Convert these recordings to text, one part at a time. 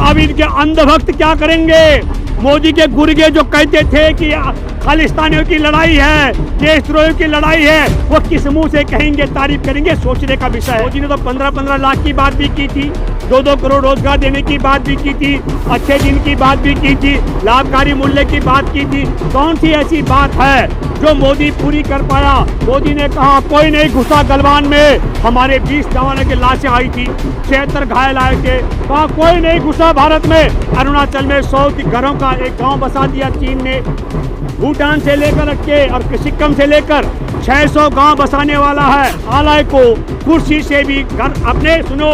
अब इनके अंधभक्त क्या करेंगे? मोदी के गुर्गे जो कहते थे कि खालिस्तानियों की लड़ाई है, देशद्रोहियों की लड़ाई है, वो किस मुंह से कहेंगे, तारीफ करेंगे? सोचने का विषय है। मोदी ने तो 15-15 लाख की बात भी की थी, 2-2 करोड़ रोजगार देने की बात भी की थी, अच्छे दिन की बात भी की थी, लाभकारी मूल्य की बात की थी। कौन सी ऐसी बात है जो मोदी पूरी कर पाया? मोदी ने कहा कोई नहीं घुसा गलवान में, हमारे 20 जवानों की लाशें आई थी, 76 घायल आए थे, कहा कोई नहीं घुसा भारत में। अरुणाचल में 100 घरों का एक गांव बसा दिया चीन ने। भूटान से लेकर के और सिक्किम से लेकर 600 गांव बसाने वाला है। आलय को कुर्सी से भी घर अपने सुनो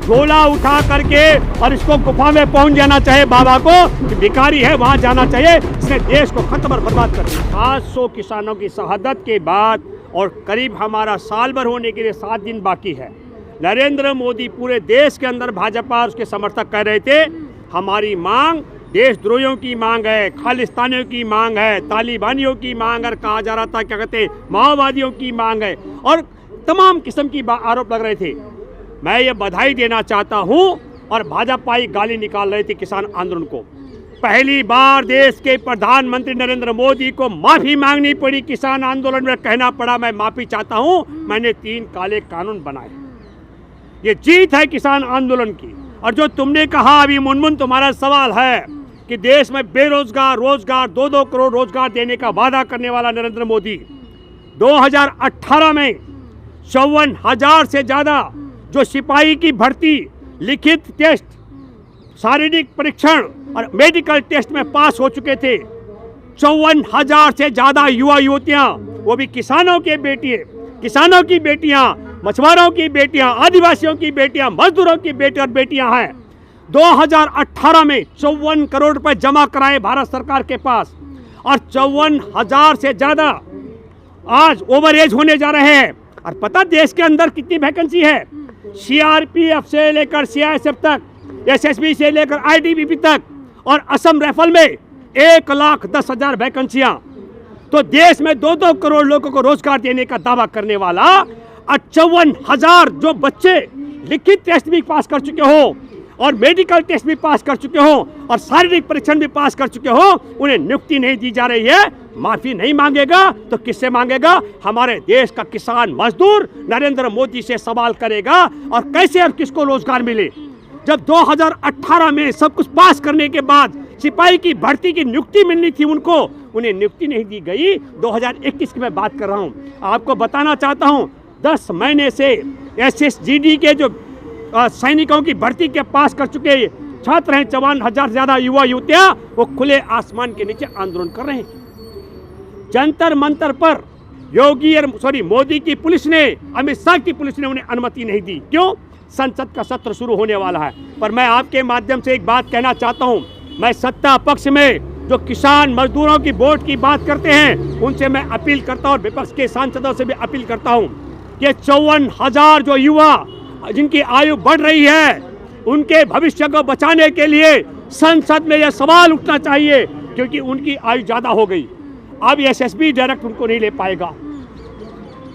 झोला उठा करके और इसको गुफा में पहुंच जाना चाहिए। बाबा को कि भिखारी है वहां जाना चाहिए, इसने देश को खत्म और बर्बाद कर दिया। 700 किसानों की शहादत के बाद और करीब हमारा साल भर होने के लिए 7 दिन बाकी है। नरेंद्र मोदी पूरे देश के अंदर भाजपा और उसके समर्थक कह रहे थे हमारी मांग देशद्रोहियों की मांग है, खालिस्तानियों की मांग है, तालिबानियों की मांग है, कहा जा रहा था क्या कहते माओवादियों की मांग है और तमाम किस्म की आरोप लग रहे थे। मैं ये बधाई देना चाहता हूं और भाजपाई गाली निकाल रहे थे किसान आंदोलन को। पहली बार देश के प्रधानमंत्री नरेंद्र मोदी को माफी मांगनी पड़ी किसान आंदोलन में, कहना पड़ा मैं माफी चाहता हूं, मैंने 3 काले कानून बनाए। ये जीत है किसान आंदोलन की। और जो तुमने कहा अभी मुनमुन तुम्हारा सवाल है कि देश में बेरोजगार रोजगार 2-2 करोड़ रोजगार देने का वादा करने वाला नरेंद्र मोदी 2018 में 54,000 से ज्यादा जो सिपाही की भर्ती, लिखित टेस्ट, शारीरिक परीक्षण और मेडिकल टेस्ट में पास हो चुके थे, 54,000 से ज्यादा युवा युवतियां, वो भी किसानों के बेटियां, किसानों की बेटियां, मछुआरों की बेटियां, आदिवासियों की बेटियां, मजदूरों की बेटे और बेटियां हैं। 2018 में 54 करोड़ रुपए जमा कराए भारत सरकार के पास और 54,000 से ज्यादा आज ओवर एज होने जा रहे हैं। और पता देश के अंदर कितनी वैकेंसी है? सीआरपीएफ से लेकर सीआईएसएफ तक, एसएसबी से लेकर आईटीबीपी तक और असम राइफल में 1,10,000 वैकेंसियां। तो देश में 2-2 करोड़ लोगों को रोजगार देने का दावा करने वाला 58,000 जो बच्चे लिखित टेस्ट भी पास कर चुके हो और मेडिकल टेस्ट भी पास कर चुके हो और शारीरिक परीक्षण भी पास कर चुके हो, उन्हें नियुक्ति नहीं दी जा रही है। माफी नहीं मांगेगा तो किससे मांगेगा? हमारे देश का किसान मजदूर नरेंद्र मोदी से सवाल करेगा। और कैसे और किसको रोजगार मिले जब 2018 में सब कुछ पास करने के बाद सिपाही की भर्ती की नियुक्ति मिलनी थी उनको, उन्हें नियुक्ति नहीं दी गई। 2021 की मैं बात कर रहा हूं। आपको बताना चाहता हूं 10 महीने से एसएसजीडी के जो सैनिकों की भर्ती के पास कर चुके छात्र हैं, 54,000 से ज्यादा युवा युवतियां, वो खुले आसमान के नीचे आंदोलन कर रहे हैं। जंतर मंतर पर मोदी की पुलिस ने, अमित शाह की पुलिस ने उन्हें अनुमति नहीं दी। क्यों? संसद का सत्र शुरू होने वाला है। पर मैं आपके माध्यम से एक बात कहना चाहता हूं, मैं सत्ता पक्ष में जो किसान मजदूरों की वोट की बात करते हैं उनसे मैं अपील करता हूं और विपक्ष के सांसदों से भी अपील करता हूं कि 54,000 जो युवा जिनकी आयु बढ़ रही है उनके भविष्य को बचाने के लिए संसद में यह सवाल उठना चाहिए, क्योंकि उनकी आयु ज्यादा हो गई। अब एसएसबी डायरेक्ट उनको नहीं ले पाएगा,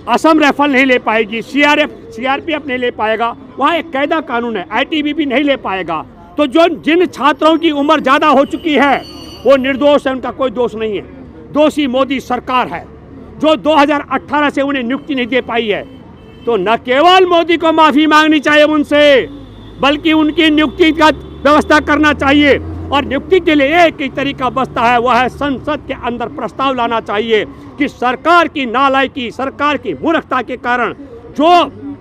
असम राइफल नहीं ले पाएगी, सीआरपीएफ नहीं ले पाएगा, वहाँ एक कायदा कानून है, आईटीबीपी नहीं ले पाएगा। तो जो जिन छात्रों की उम्र ज्यादा हो चुकी है वो निर्दोष है, उनका कोई दोष नहीं है। दोषी मोदी सरकार है जो 2018 से उन्हें नियुक्ति नहीं दे पाई है। तो न केवल मोदी को माफी मांगनी चाहिए उनसे, बल्कि उनकी नियुक्ति का व्यवस्था करना चाहिए। और नियुक्ति के लिए एक ही तरीका बचता है, वह है संसद के अंदर प्रस्ताव लाना चाहिए कि सरकार की नालायकी, सरकार की मूर्खता के कारण जो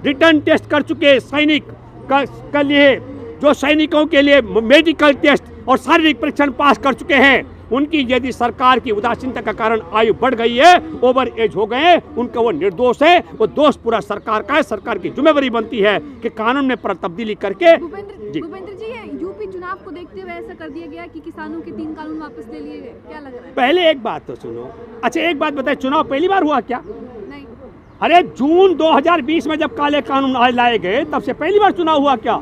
रिटर्न टेस्ट कर चुके सैनिक के लिए, जो सैनिकों के लिए मेडिकल टेस्ट और शारीरिक परीक्षण पास कर चुके हैं, उनकी यदि सरकार की उदासीनता का कारण आयु बढ़ गई है, ओवर एज हो गए, उनका वो निर्दोष है, वो दोष पूरा सरकार का है। सरकार की जिम्मेदारी बनती है कि कानून में तब्दीली करके। भूपेंद्र जी, यूपी चुनाव को देखते हुए ऐसा कर दिया गया कि किसानों के 3 कानून वापस ले लिए गए, क्या लग रहा है? पहले एक बात तो सुनो। अच्छा एक बात बताए, चुनाव पहली बार हुआ क्या? नहीं। अरे जून 2020 में जब काले कानून लाए गए तब से पहली बार चुनाव हुआ क्या?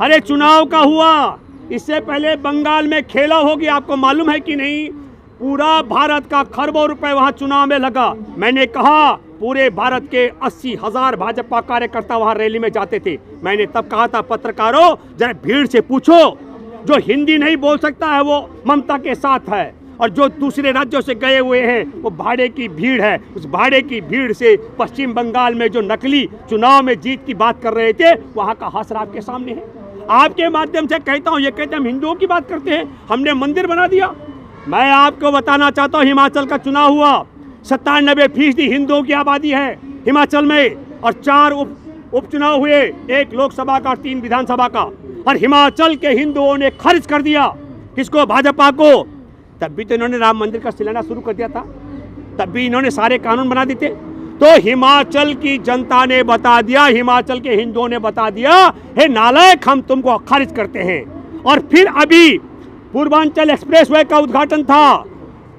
अरे चुनाव का हुआ, इससे पहले बंगाल में खेला होगी, आपको मालूम है कि नहीं? पूरा भारत का खरबों रुपए वहां चुनाव में लगा। मैंने कहा पूरे भारत के 80,000 भाजपा कार्यकर्ता वहां रैली में जाते थे। मैंने तब कहा था पत्रकारों जरा भीड़ से पूछो जो हिंदी नहीं बोल सकता है वो ममता के साथ है, और जो दूसरे राज्यों से गए हुए हैं वो भाड़े की भीड़ है। उस भाड़े की भीड़ से पश्चिम बंगाल में जो नकली चुनाव में जीत की बात कर रहे थे, वहाँ का हासरा आपके सामने है। आपके माध्यम से कहता हूँ, ये कहते हम हिंदुओं की बात करते हैं, हमने मंदिर बना दिया। मैं आपको बताना चाहता हूँ, हिमाचल का चुनाव हुआ, 97% हिंदुओं की आबादी है हिमाचल में, और 4 उपचुनाव हुए, 1 लोकसभा का और 3 विधानसभा का, और हिमाचल के हिंदुओं ने खारिज कर दिया। किसको? भाजपा को। तब भी तो इन्होंने राम मंदिर का शिलान्यास शुरू कर दिया था, तब भी इन्होंने सारे कानून बना दिए। तो हिमाचल की जनता ने बता दिया, हिमाचल के हिंदुओं ने बता दिया, हे नालायक, हम तुमको खारिज करते हैं। और फिर अभी पूर्वांचल एक्सप्रेसवे का उद्घाटन था,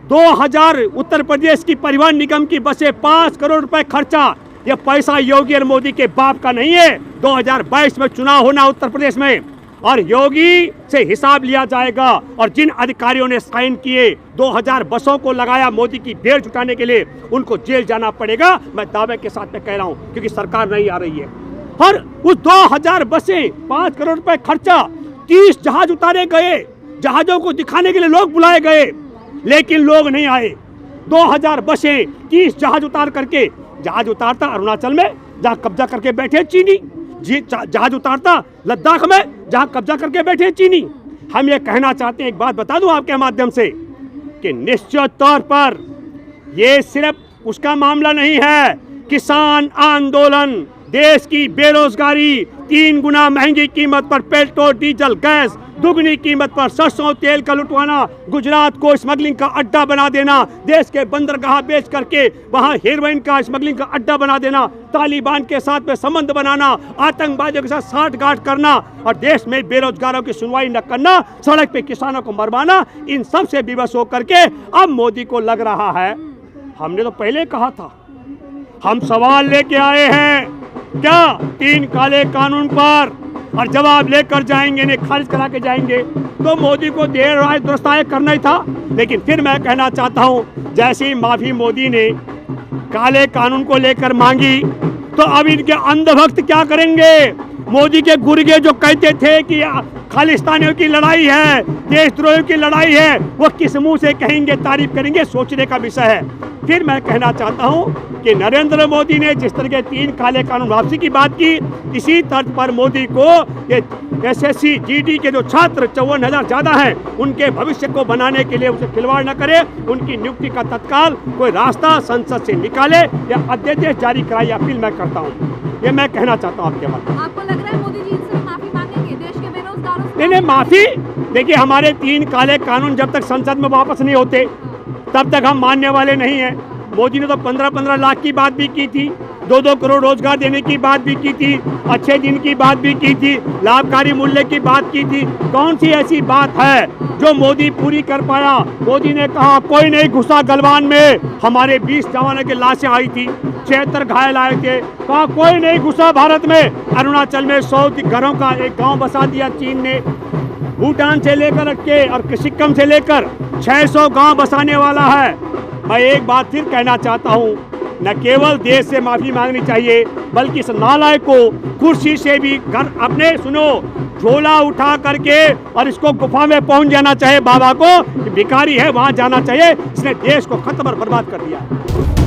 2000 उत्तर प्रदेश की परिवहन निगम की बसें, 5 करोड़ रुपए खर्चा। यह पैसा योगी और मोदी के बाप का नहीं है। 2022 में चुनाव होना उत्तर प्रदेश में, और योगी से हिसाब लिया जाएगा। और जिन अधिकारियों ने साइन किए, 2000 बसों को लगाया मोदी की भीड़ जुटाने के लिए, उनको जेल जाना पड़ेगा। मैं दावे के साथ में कह रहा हूं, क्योंकि सरकार नहीं आ रही है। और उस 2000 बसें, 5 करोड़ रुपए खर्चा, 30 जहाज उतारे गए, जहाजों को दिखाने के लिए लोग बुलाए गए, लेकिन लोग नहीं आए। 2000 बसें, 30 जहाज उतार करके, जहाज उतारता अरुणाचल में जहां कब्जा करके बैठे चीनी, जहाज उतारता लद्दाख में जहां कब्जा करके बैठे चीनी। हम ये कहना चाहते हैं, एक बात बता दूं आपके माध्यम से, कि निश्चित तौर पर ये सिर्फ उसका मामला नहीं है। किसान आंदोलन, देश की बेरोजगारी, 3 गुना महंगी कीमत पर पेट्रोल डीजल गैस, दुगनी कीमत पर सरसों तेल का लुटवाना, गुजरात को स्मगलिंग का अड्डा बना देना, देश के बंदरगाह बेच करके वहां हेरोइन का स्मगलिंग का अड्डा बना देना, तालिबान के साथ में संबंध बनाना, आतंकवादियों के साथ साठगांठ करना, और देश में बेरोजगारों की सुनवाई न करना, सड़क पे किसानों को मरवाना, इन सब से विवश होकर के अब मोदी को लग रहा है, हमने तो पहले कहा था, हम सवाल लेके आए हैं क्या 3 काले कानून पर, और जवाब लेकर जाएंगे, इन्हें खारिज करा के जाएंगे। तो मोदी को देर रात दुरुस्त करना ही था। लेकिन फिर मैं कहना चाहता हूं, जैसे ही माफी मोदी ने काले कानून को लेकर मांगी, तो अब इनके अंधभक्त क्या करेंगे? मोदी के गुर्गे जो कहते थे कि खालिस्तानियों की लड़ाई है, देशद्रोहियों की लड़ाई है, वो किस मुंह से कहेंगे, तारीफ करेंगे, सोचने का विषय है। फिर मैं कहना चाहता हूं कि नरेंद्र मोदी ने जिस तरह के 3 काले कानून वापसी की बात की, इसी तर्ज पर मोदी को ये SSC GD के जो छात्र 54,000 ज्यादा हैं, उनके भविष्य को बनाने के लिए उसे खिलवाड़ न करे, उनकी नियुक्ति का तत्काल कोई रास्ता संसद से निकाले या अध्यादेश जारी कराए, अपील मैं करता हूँ। ये मैं कहना चाहता हूँ आपके बात। आपको लग रहा है मोदी जी इनसे माफी मांगेंगे देश के बेरोजगारों से? नहीं, माफी देखिए, हमारे 3 काले कानून जब तक संसद में वापस नहीं होते तब तक हम मानने वाले नहीं हैं। मोदी ने तो 15-15 लाख की बात भी की थी, 2-2 करोड़ रोजगार देने की बात भी की थी, अच्छे दिन की बात भी की थी, लाभकारी मूल्य की बात की थी। कौन सी ऐसी बात है जो मोदी पूरी कर पाया? मोदी ने कहा कोई नहीं घुसा गलवान में, हमारे 20 जवानों की लाशें आई थी, 76 घायल आए थे, कहा कोई नहीं घुसा भारत में। अरुणाचल में 100 घरों का एक गाँव बसा दिया चीन ने, भूटान से लेकर के और सिक्किम से लेकर 600 गांव बसाने वाला है। मैं एक बात फिर कहना चाहता हूं, न केवल देश से माफी मांगनी चाहिए, बल्कि इस नालायक को कुर्सी से भी घर अपने झोला उठा करके और इसको गुफा में पहुंच जाना चाहिए, बाबा को भिखारी है वहां जाना चाहिए, इसने देश को खत्म और बर्बाद कर दिया।